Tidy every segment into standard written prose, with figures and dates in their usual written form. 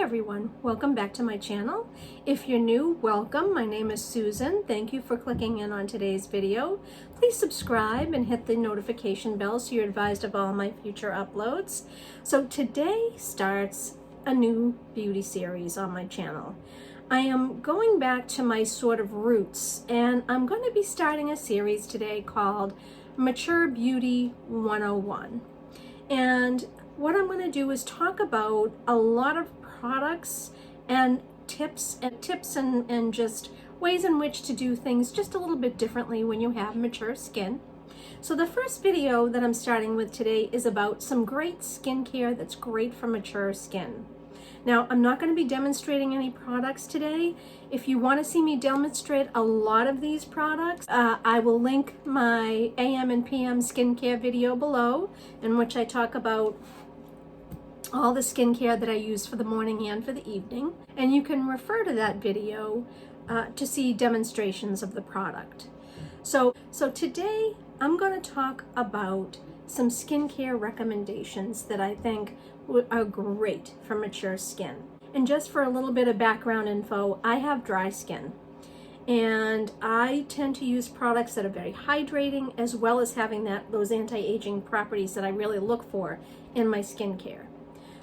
everyone, welcome back to my channel. If you're new, welcome. My name is Susan. Thank you for clicking in on today's video. Please subscribe and hit the notification bell so you're advised of all my future uploads. So today starts a new beauty series on my channel. I am going back to my sort of roots, and I'm going to be starting a series today called Mature Beauty 101. And what I'm going to do is talk about a lot of products and tips and just ways in which to do things just a little bit differently when you have mature skin. So the first video that I'm starting with today is about some great skincare that's great for mature skin. Now, I'm not going to be demonstrating any products today. If you want to see me demonstrate a lot of these products, I will link my AM and PM skincare video below, in which I talk about all the skincare that I use for the morning and for the evening. And you can refer to that video to see demonstrations of the product. So today I'm going to talk about some skincare recommendations that I think are great for mature skin. And just for a little bit of background info, I have dry skin, and I tend to use products that are very hydrating, as well as having those anti-aging properties that I really look for in my skincare.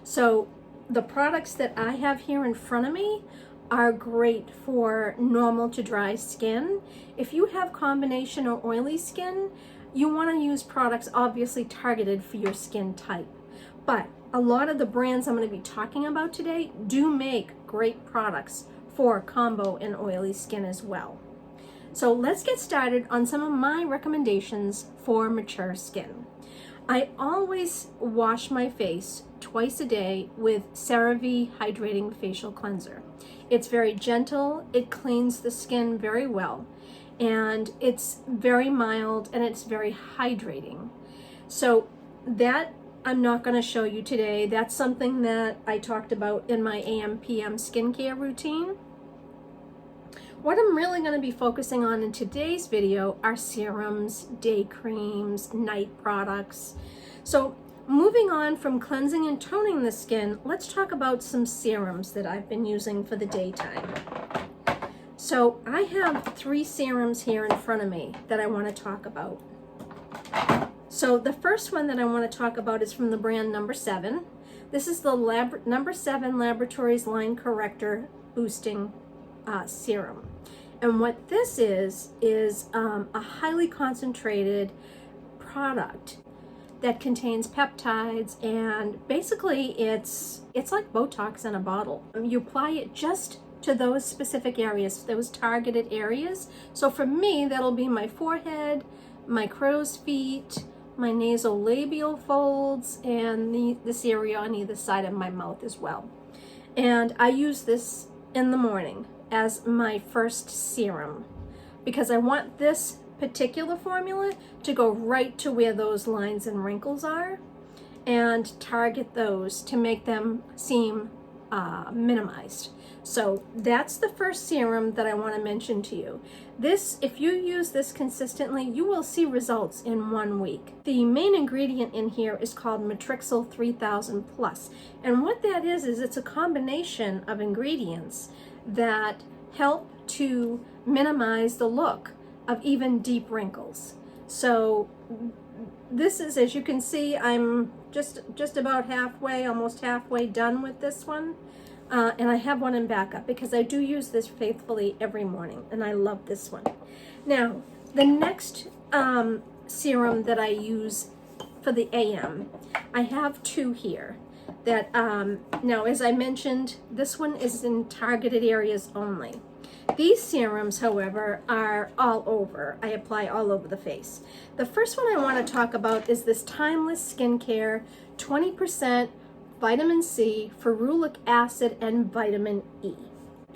So the products that I have here in front of me are great for normal to dry skin. If you have combination or oily skin, you want to use products obviously targeted for your skin type. But a lot of the brands I'm going to be talking about today do make great products for combo and oily skin as well. So let's get started on some of my recommendations for mature skin. I always wash my face twice a day with CeraVe Hydrating Facial Cleanser. It's very gentle, it cleans the skin very well, and it's very mild and it's very hydrating. So that I'm not going to show you today. That's something that I talked about in my AM/PM skincare routine. What I'm really going to be focusing on in today's video are serums, day creams, night products. So moving on from cleansing and toning the skin, let's talk about some serums that I've been using for the daytime. So I have 3 serums here in front of me that I want to talk about. So the first one that I want to talk about is from the brand Number 7. This is the Number 7 Laboratories Line Corrector Boosting Serum. And what this is a highly concentrated product that contains peptides, and basically it's like Botox in a bottle. You apply it just to those specific areas, those targeted areas. So for me, that'll be my forehead, my crow's feet, my nasolabial folds, and this area on either side of my mouth as well. And I use this in the morning as my first serum because I want this particular formula to go right to where those lines and wrinkles are and target those to make them seem minimized. So that's the first serum that I want to mention to you. This, if you use this consistently, you will see results in 1 week. The main ingredient in here is called Matrixyl 3000 Plus. And what that is it's a combination of ingredients that help to minimize the look of even deep wrinkles. So this is, as you can see, I'm just about halfway, almost halfway done with this one. And I have one in backup because I do use this faithfully every morning, and I love this one. Now, the next serum that I use for the AM, I have 2 here. That now, as I mentioned, this one is in targeted areas only. These serums, however, are all over. I apply all over the face. The first one I want to talk about is this Timeless Skincare 20% vitamin C, ferulic acid, and vitamin E.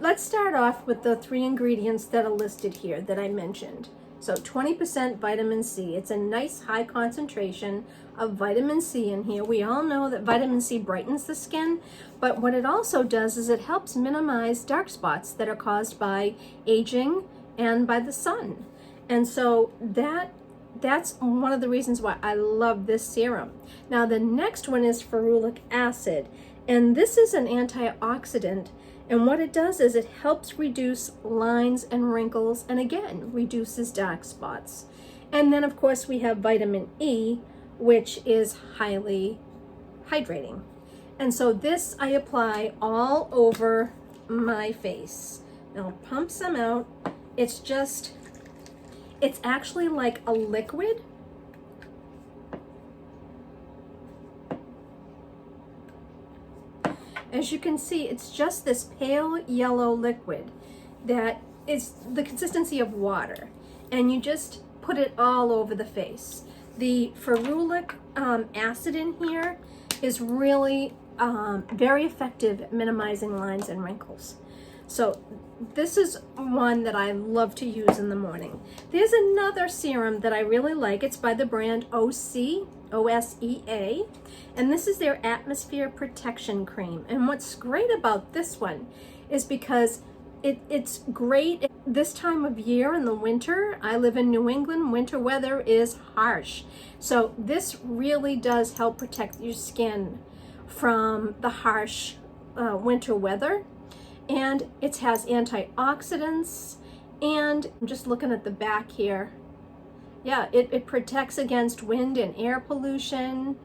Let's start off with the 3 ingredients that are listed here that I mentioned. So 20% vitamin C. It's a nice high concentration of vitamin C in here. We all know that vitamin C brightens the skin, but what it also does is it helps minimize dark spots that are caused by aging and by the sun. And so that's one of the reasons why I love this serum. Now the next one is ferulic acid, And this is an antioxidant, and what it does is it helps reduce lines and wrinkles, and again, reduces dark spots. And then of course we have vitamin E, which is highly hydrating. And so this I apply all over my face. Now it pumps them out. It's actually like a liquid. As you can see, it's just this pale yellow liquid that is the consistency of water. And you just put it all over the face. The ferulic acid in here is really very effective at minimizing lines and wrinkles. So this is one that I love to use in the morning. There's another serum that I really like. It's by the brand OSEA, and this is their Atmosphere Protection Cream. And what's great about this one is because it's great this time of year in the winter. I live in New England. Winter weather is harsh. So this really does help protect your skin from the harsh winter weather. And it has antioxidants, and I'm just looking at the back here. Yeah, it protects against wind and air pollution.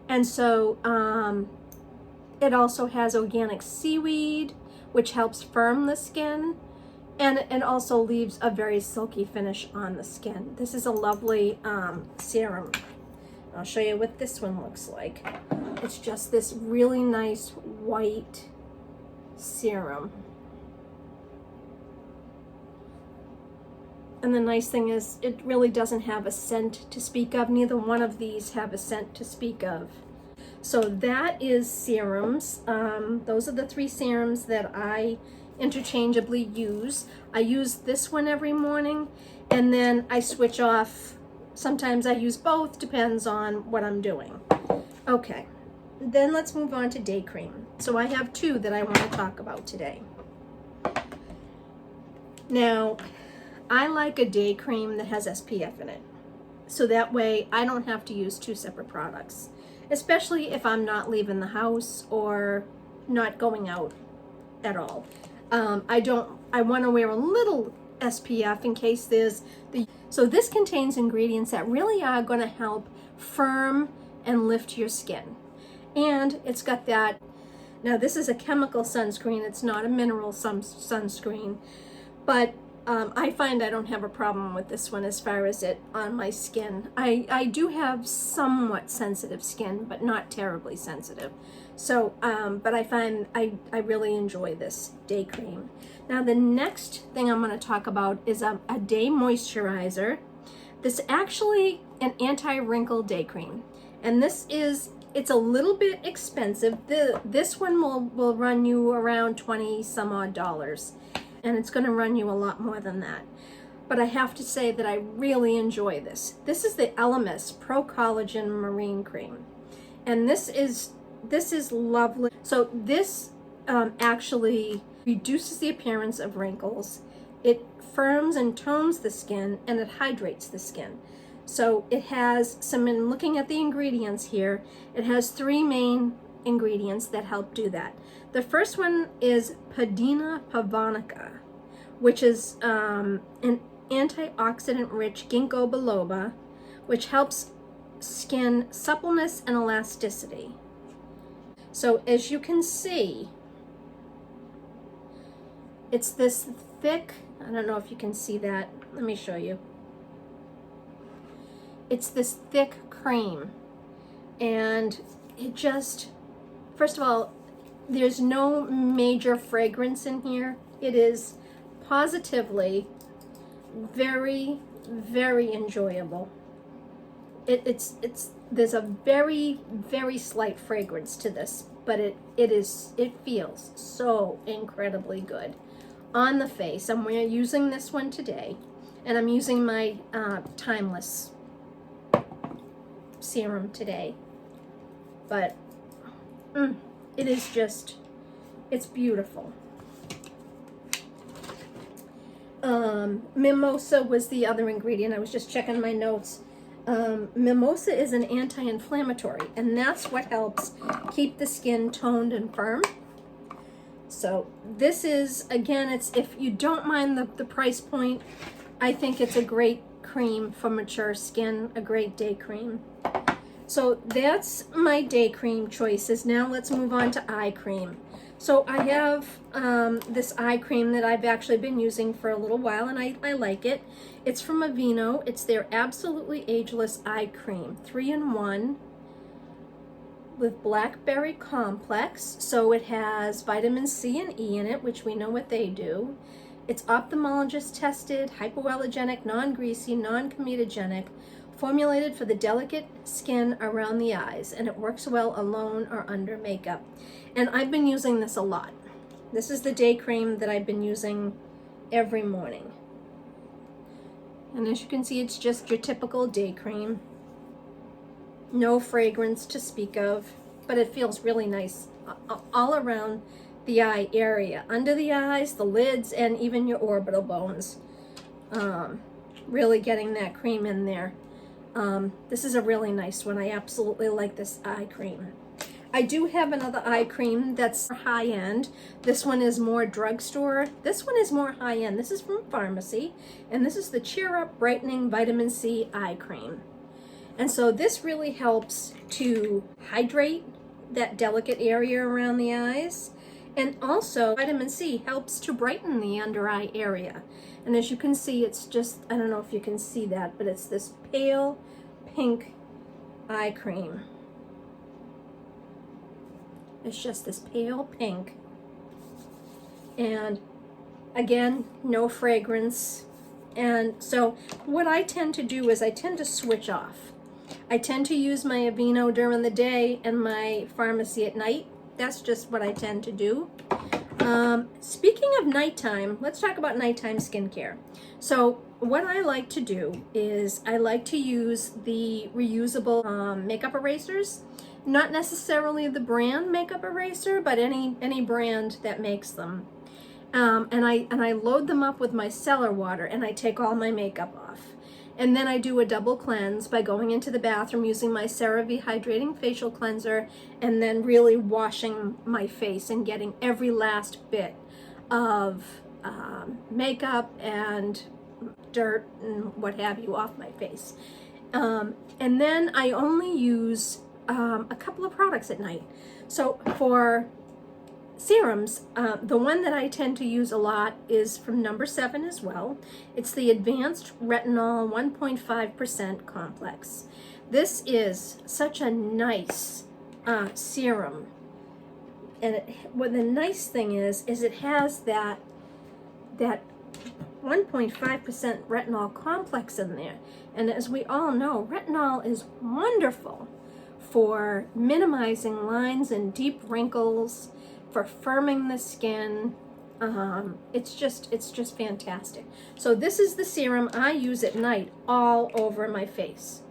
And so it also has organic seaweed, which helps firm the skin, and it also leaves a very silky finish on the skin. This is a lovely serum. I'll show you what this one looks like. It's just this really nice white serum. And the nice thing is it really doesn't have a scent to speak of. Neither one of these have a scent to speak of. So that is Serums. Those are the 3 serums that I interchangeably use. I use this one every morning, and then I switch off. Sometimes I use both, depends on what I'm doing. Okay, then let's move on to day cream. So I have 2 that I want to talk about today. Now, I like a day cream that has SPF in it. So that way I don't have to use 2 separate products, especially if I'm not leaving the house or not going out at all. I want to wear a little SPF in case there's so this contains ingredients that really are going to help firm and lift your skin. And it's got that, now this is a chemical sunscreen, it's not a mineral sunscreen, but I find I don't have a problem with this one as far as it on my skin. I do have somewhat sensitive skin, but not terribly sensitive. So, but I find I really enjoy this day cream. Now the next thing I'm going to talk about is a day moisturizer. This is actually an anti-wrinkle day cream. And it's a little bit expensive. This one will run you around $20 some odd. And it's going to run you a lot more than that. But I have to say that I really enjoy this. This is the Elemis Pro Collagen Marine Cream. And this is lovely. So this actually reduces the appearance of wrinkles. It firms and tones the skin, and it hydrates the skin. So it has some, in looking at the ingredients here, it has 3 main ingredients that help do that. The first one is Padina pavonica, which is an antioxidant-rich ginkgo biloba, which helps skin suppleness and elasticity. So as you can see, it's this thick, I don't know if you can see that, let me show you. It's this thick cream, and it just, first of all, there's no major fragrance in here. It is positively very, very enjoyable. There's a very, very slight fragrance to this, but it feels so incredibly good on the face. I'm using this one today, and I'm using my Timeless serum today, but it is just, it's beautiful. Mimosa was the other ingredient. I was just checking my notes. Mimosa is an anti-inflammatory, and that's what helps keep the skin toned and firm. So this is, again, it's, if you don't mind the price point, I think it's a great cream for mature skin, a great day cream. So that's my day cream choices. Now let's move on to eye cream. So I have this eye cream that I've actually been using for a little while, and I like it. It's from Aveeno. It's their Absolutely Ageless Eye Cream, 3-in-1 with blackberry complex. So it has vitamin C and E in it, which we know what they do. It's ophthalmologist tested, hypoallergenic, non-greasy, non-comedogenic, formulated for the delicate skin around the eyes, and it works well alone or under makeup. And I've been using this a lot. This is the day cream that I've been using every morning. And as you can see, it's just your typical day cream. No fragrance to speak of, but it feels really nice all around the eye area, under the eyes, the lids, and even your orbital bones. Really getting that cream in there. This is a really nice one. I absolutely like this eye cream. I do have another eye cream that's high-end. This one is more drugstore. This one is more high-end. This is from pharmacy, and this is the Cheer Up Brightening Vitamin C Eye Cream. And so this really helps to hydrate that delicate area around the eyes. And also, vitamin C helps to brighten the under eye area. And as you can see, it's just, I don't know if you can see that, but it's this pale pink eye cream. It's just this pale pink. And again, no fragrance. And so what I tend to do is I tend to switch off. I tend to use my Aveeno during the day and my pharmacy at night. That's just what I tend to do. Speaking of nighttime, let's talk about nighttime skincare. So what I like to do is I like to use the reusable makeup erasers. Not necessarily the brand makeup eraser, but any brand that makes them. And I load them up with my cellar water, and I take all my makeup off. And then I do a double cleanse by going into the bathroom using my CeraVe Hydrating Facial Cleanser, and then really washing my face and getting every last bit of makeup and dirt and what have you off my face. And then I only use a couple of products at night. So for serums, the one that I tend to use a lot is from No. 7 as well. It's the Advanced Retinol 1.5% Complex. This is such a nice serum. And what the nice thing is it has that 1.5% retinol complex in there. And as we all know, retinol is wonderful for minimizing lines and deep wrinkles, for firming the skin. It's just fantastic. So this is the serum I use at night all over my face.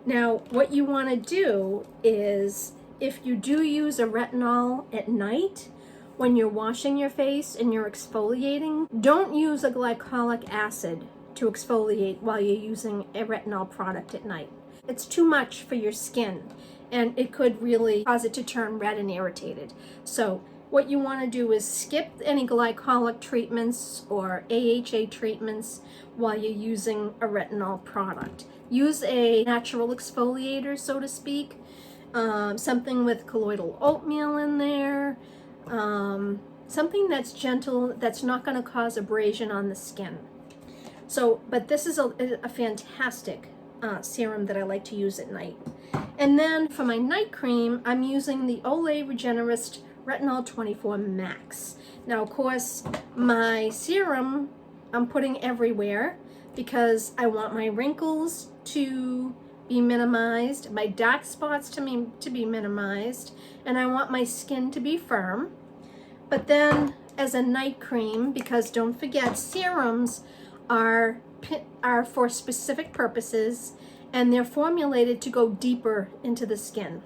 Now, what you want to do is, if you do use a retinol at night, when you're washing your face and you're exfoliating, don't use a glycolic acid to exfoliate while you're using a retinol product at night. It's too much for your skin, and it could really cause it to turn red and irritated. So what you want to do is skip any glycolic treatments or AHA treatments while you're using a retinol product. Use a natural exfoliator, so to speak, something with colloidal oatmeal in there, something that's gentle, that's not going to cause abrasion on the skin. So, but this is a fantastic serum that I like to use at night. And then for my night cream, I'm using the Olay Regenerist Retinol 24 Max. Now, of course, my serum I'm putting everywhere because I want my wrinkles to be minimized, my dark spots to be minimized, and I want my skin to be firm. But then as a night cream, because don't forget, serums are for specific purposes, and they're formulated to go deeper into the skin.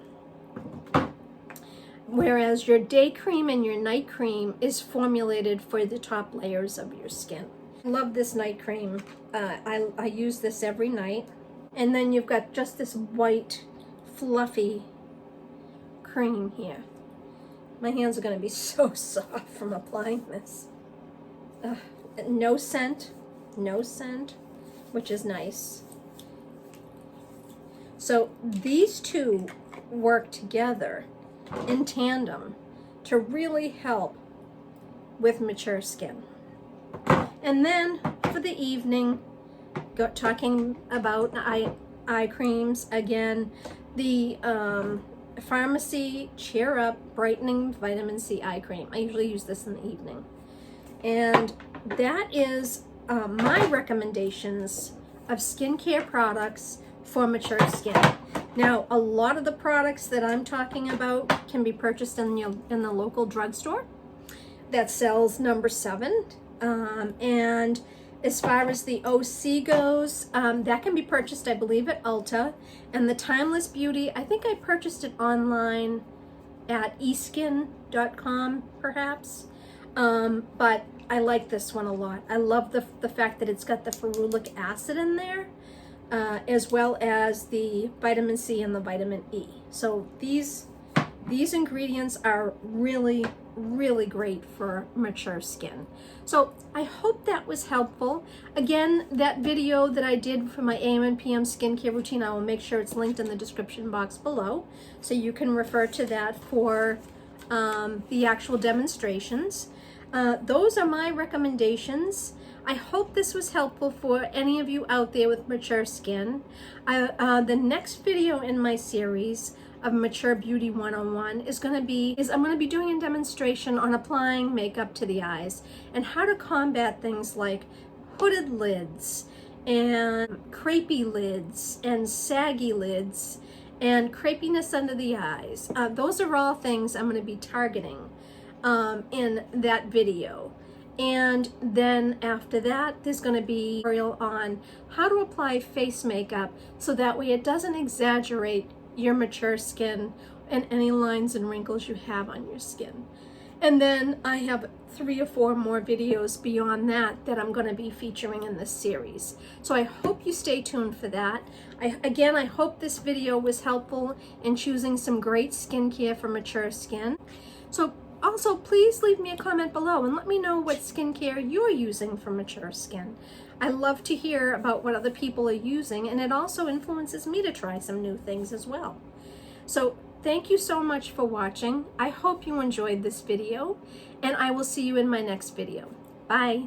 Whereas your day cream and your night cream is formulated for the top layers of your skin. I love this night cream. I use this every night. And then you've got just this white, fluffy cream here. My hands are going to be so soft from applying this. No scent, which is nice. So these two work together in tandem to really help with mature skin. And then for the evening, talking about eye creams again, the Pharmacy Cheer Up Brightening Vitamin C Eye Cream. I usually use this in the evening. And that is my recommendations of skincare products for mature skin. Now, a lot of the products that I'm talking about can be purchased in the local drugstore that sells number 7. And as far as the OC goes, that can be purchased, I believe, at Ulta. And the Timeless Beauty, I think I purchased it online at eskin.com, perhaps. But I like this one a lot. I love the fact that it's got the ferulic acid in there, as well as the vitamin C and the vitamin E. So these ingredients are really, really great for mature skin. So I hope that was helpful. Again, that video that I did for my AM and PM skincare routine, I will make sure it's linked in the description box below, so you can refer to that for the actual demonstrations. Those are my recommendations. I hope this was helpful for any of you out there with mature skin. The next video in my series of Mature Beauty 101 I'm going to be doing a demonstration on applying makeup to the eyes and how to combat things like hooded lids and crepey lids and saggy lids and crepiness under the eyes. Those are all things I'm going to be targeting in that video. And then after that, there's going to be a tutorial on how to apply face makeup so that way it doesn't exaggerate your mature skin and any lines and wrinkles you have on your skin. And then I have 3 or 4 more videos beyond that I'm going to be featuring in this series. So I hope you stay tuned for that. I hope this video was helpful in choosing some great skincare for mature skin. So also, please leave me a comment below and let me know what skincare you're using for mature skin. I love to hear about what other people are using, and it also influences me to try some new things as well. So thank you so much for watching. I hope you enjoyed this video, and I will see you in my next video. Bye.